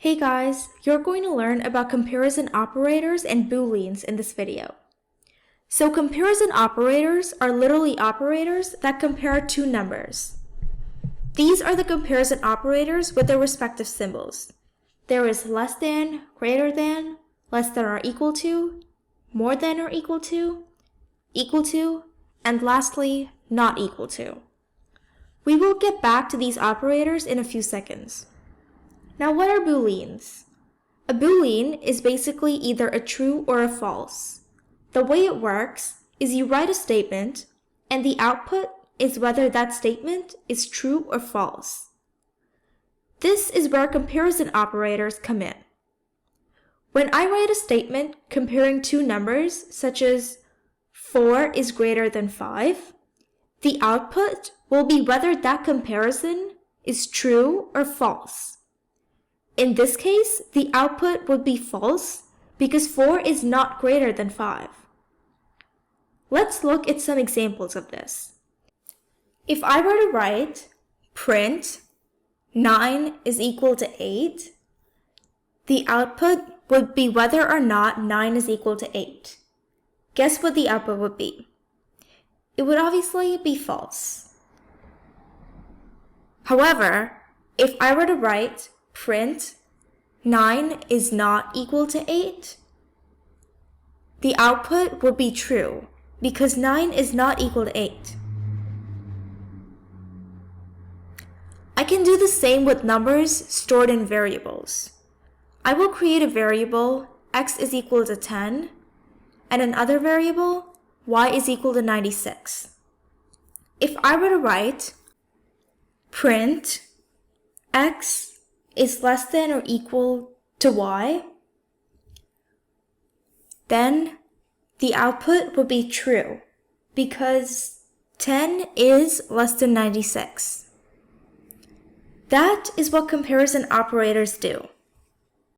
Hey guys, you're going to learn about comparison operators and Booleans in this video. So comparison operators are literally operators that compare two numbers. These are the comparison operators with their respective symbols. There is less than, greater than, less than or equal to, more than or equal to, and lastly, not equal to. We will get back to these operators in a few seconds. Now, what are Booleans? A Boolean is basically either a true or a false. The way it works is you write a statement, and the output is whether that statement is true or false. This is where comparison operators come in. When I write a statement comparing two numbers, such as 4 is greater than 5, the output will be whether that comparison is true or false. In this case, the output would be false because 4 is not greater than 5. Let's look at some examples of this. If I were to write print 9 is equal to 8, the output would be whether or not 9 is equal to 8. Guess what the output would be? It would obviously be false. However, if I were to write print 9 is not equal to 8, the output would be true because 9 is not equal to 8. I can do the same with numbers stored in variables. I will create a variable x is equal to 10 and another variable y is equal to 96. If I were to write print x is less than or equal to y, then the output would be true because 10 is less than 96. That is what comparison operators do.